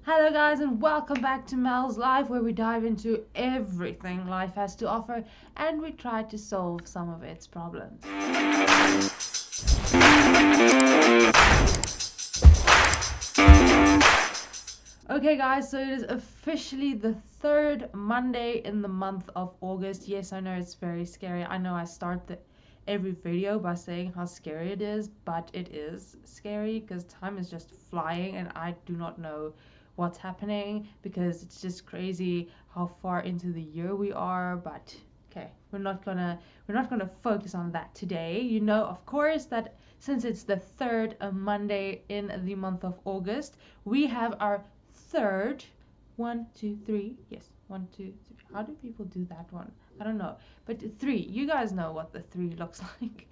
Hello, guys, and welcome back to Mel's Life, where we dive into everything life has to offer and we try to solve some of its problems. Okay, guys, so it is officially the third Monday in the month of August. Yes, I know it's very scary. I know I start every video by saying how scary it is, but it is scary because time is just flying and I do not know what's happening because it's just crazy how far into the year we are. But okay, we're not gonna focus on that today. You know, of course, that since it's the third Monday in the month of August, we have our third 1, 2, 3. Yes, 1, 2, 3. How do people do that one? I don't know, but three, you guys know what the three looks like.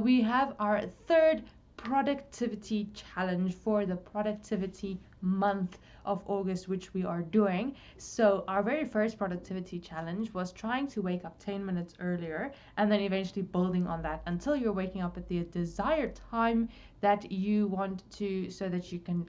We have our third productivity challenge for the productivity month of August, which we are doing. So our very first productivity challenge was trying to wake up 10 minutes earlier and then eventually building on that until you're waking up at the desired time that you want to, so that you can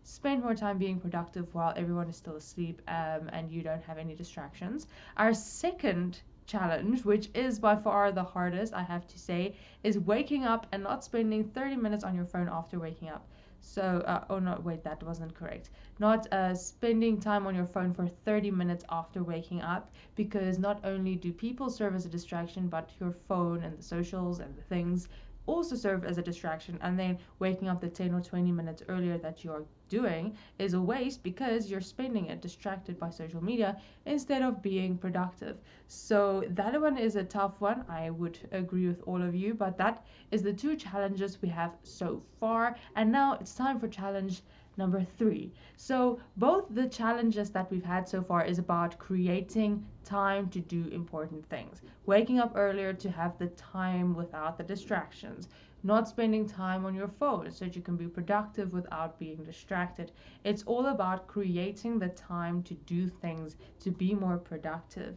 spend more time being productive while everyone is still asleep, and you don't have any distractions. Our second challenge, which is by far the hardest, I have to say, is waking up and not spending 30 minutes on your phone after waking up. So, oh no, wait, that wasn't correct. Not spending time on your phone for 30 minutes after waking up, because not only do people serve as a distraction, but your phone and the socials and the things also serve as a distraction. And then waking up the 10 or 20 minutes earlier that you are doing is a waste because you're spending it distracted by social media instead of being productive. So that one is a tough one. I would agree with all of you, but that is the two challenges we have so far. And now it's time for challenge number 3. So both the challenges that we've had so far is about creating time to do important things. Waking up earlier to have the time without the distractions. Not spending time on your phone so that you can be productive without being distracted. It's all about creating the time to do things to be more productive.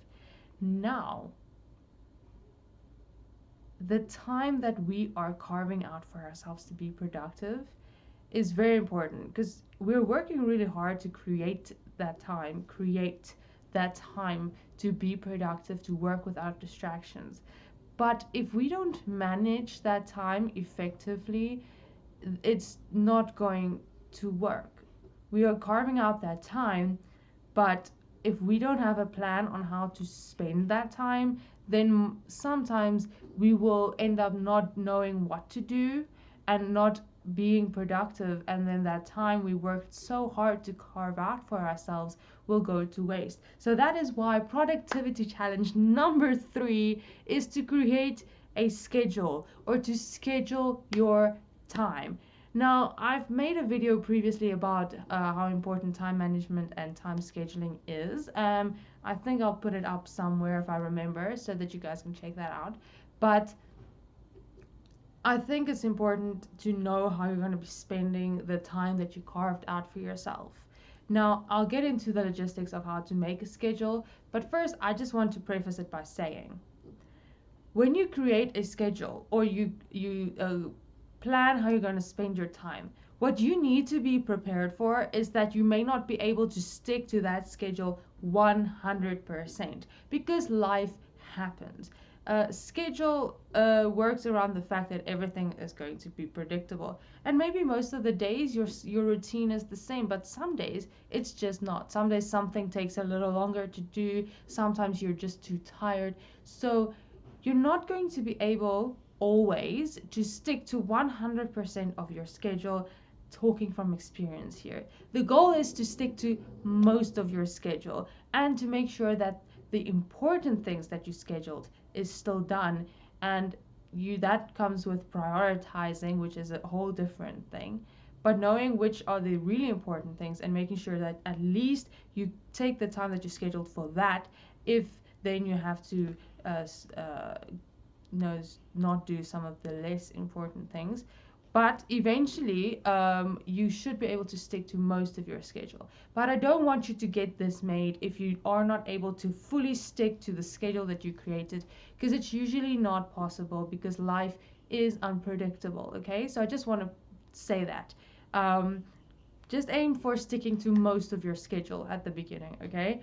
Now, the time that we are carving out for ourselves to be productive is very important because we're working really hard to create that time to be productive, to work without distractions. But if we don't manage that time effectively, it's not going to work. We are carving out that time, but if we don't have a plan on how to spend that time, then sometimes we will end up not knowing what to do and not being productive, and then that time we worked so hard to carve out for ourselves will go to waste. So that is why productivity challenge number 3 is to create a schedule, or to schedule your time. Now, I've made a video previously about how important time management and time scheduling is. I think I'll put it up somewhere if I remember so that you guys can check that out. But I think it's important to know how you're going to be spending the time that you carved out for yourself. Now, I'll get into the logistics of how to make a schedule, but first, I just want to preface it by saying, when you create a schedule, or you plan how you're going to spend your time, what you need to be prepared for is that you may not be able to stick to that schedule 100% because life happens. Schedule works around the fact that everything is going to be predictable, and maybe most of the days your routine is the same, but some days it's just not. Some days something takes a little longer to do. Sometimes you're just too tired. So you're not going to be able always to stick to 100% of your schedule. Talking from experience here, the goal is to stick to most of your schedule and to make sure that the important things that you scheduled is still done. And that comes with prioritizing, which is a whole different thing, but knowing which are the really important things and making sure that at least you take the time that you scheduled for that. If then you have to not do some of the less important things, but eventually you should be able to stick to most of your schedule. But I don't want you to get this made if you are not able to fully stick to the schedule that you created, because it's usually not possible because life is unpredictable. Okay, so I just want to say that. just aim for sticking to most of your schedule at the beginning, okay?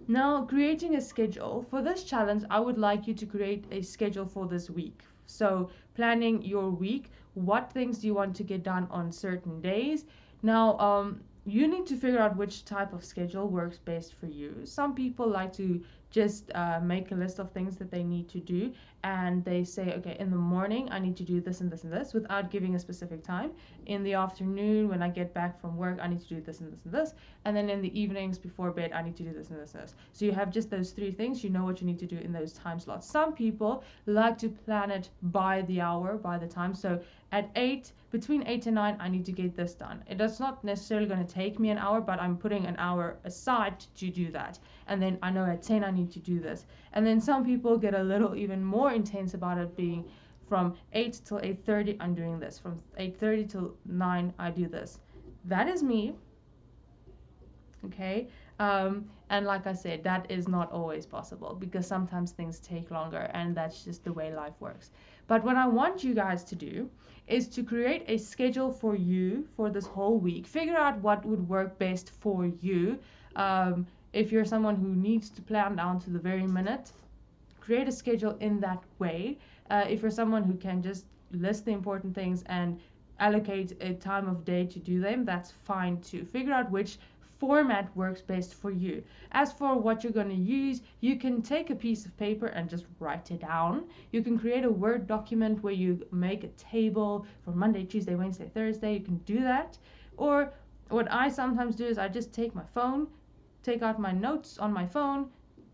Now, creating a schedule for this challenge, I would like you to create a schedule for this week. So, planning your week, what things do you want to get done on certain days? Now, you need to figure out which type of schedule works best for you. Some people like to just make a list of things that they need to do, and they say, okay, in the morning I need to do this and this and this without giving a specific time. In the afternoon, when I get back from work, I need to do this and this and this, and then in the evenings before bed, I need to do this and this and this. So you have just those three things. You know what you need to do in those time slots. Some people like to plan it by the hour, by the time. So at 8, between 8 and 9, I need to get this done. It's not necessarily going to take me an hour, but I'm putting an hour aside to do that. And then I know at 10 I need to do this. And then some people get a little even more intense about it, being from 8 till 8:30 I'm doing this. From 8:30 till 9 I do this. That is me. Okay. And like I said, that is not always possible because sometimes things take longer, and that's just the way life works. But what I want you guys to do is to create a schedule for you for this whole week. Figure out what would work best for you. If you're someone who needs to plan down to the very minute, create a schedule in that way. If you're someone who can just list the important things and allocate a time of day to do them, that's fine too. Figure out which format works best for you. As for what you're going to use, you can take a piece of paper and just write it down. You can create a Word document where you make a table for Monday, Tuesday, Wednesday, Thursday. You can do that. Or what I sometimes do is I just take my phone, take out my notes on my phone,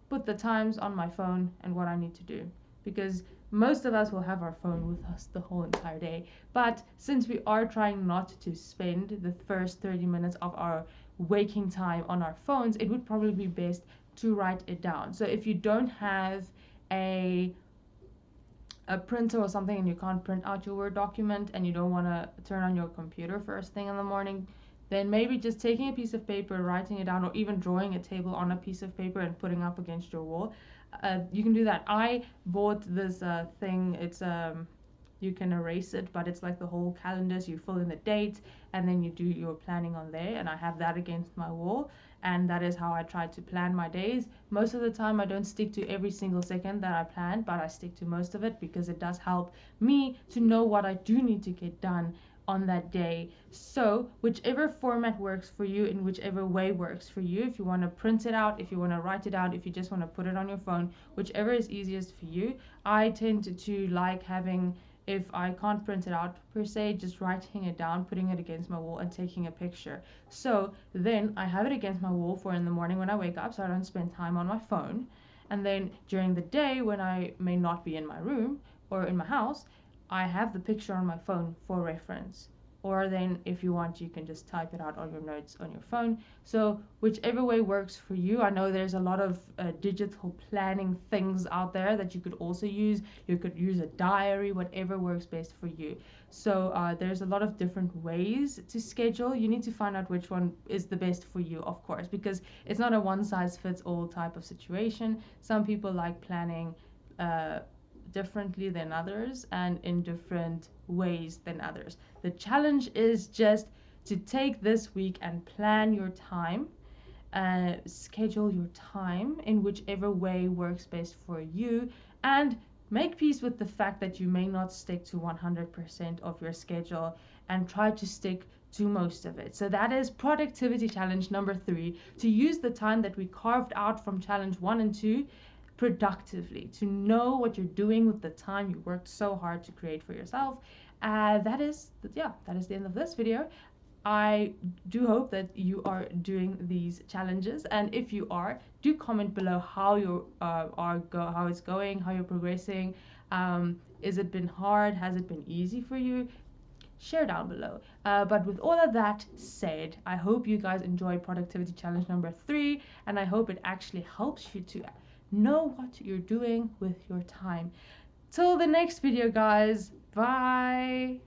put the times on my phone and what I need to do. Because most of us will have our phone with us the whole entire day. But since we are trying not to spend the first 30 minutes of our waking time on our phones, it would probably be best to write it down. So if you don't have a printer or something and you can't print out your Word document and you don't want to turn on your computer first thing in the morning, then maybe just taking a piece of paper, writing it down, or even drawing a table on a piece of paper and putting up against your wall. You can do that. I bought this thing. It's you can erase it, but it's like the whole calendar. So you fill in the dates and then you do your planning on there. And I have that against my wall. And that is how I try to plan my days. Most of the time I don't stick to every single second that I plan, but I stick to most of it because it does help me to know what I do need to get done on that day. So whichever format works for you, in whichever way works for you, if you want to print it out, if you want to write it out, if you just want to put it on your phone, whichever is easiest for you. I tend to like having, if I can't print it out per se, just writing it down, putting it against my wall and taking a picture. So then I have it against my wall for in the morning when I wake up, so I don't spend time on my phone. And then during the day when I may not be in my room or in my house, I have the picture on my phone for reference. Or then if you want, you can just type it out on your notes on your phone. So whichever way works for you. I know there's a lot of digital planning things out there that you could also use. You could use a diary, whatever works best for you. So there's a lot of different ways to schedule. You need to find out which one is the best for you, of course, because it's not a one size fits all type of situation. Some people like planning differently than others and in different ways than others. The challenge is just to take this week and plan your time, schedule your time in whichever way works best for you, and make peace with the fact that you may not stick to 100% of your schedule and try to stick to most of it. So that is productivity challenge number 3, to use the time that we carved out from challenge 1 and 2 productively, to know what you're doing with the time you worked so hard to create for yourself. That is the end of this video. I do hope that you are doing these challenges, and if you are, do comment below how you how it's going, how you're progressing. Is it been hard? Has it been easy for you? Share down below. But with all of that said, I hope you guys enjoy productivity challenge number 3, and I hope it actually helps you to know what you're doing with your time. Till the next video, guys. Bye.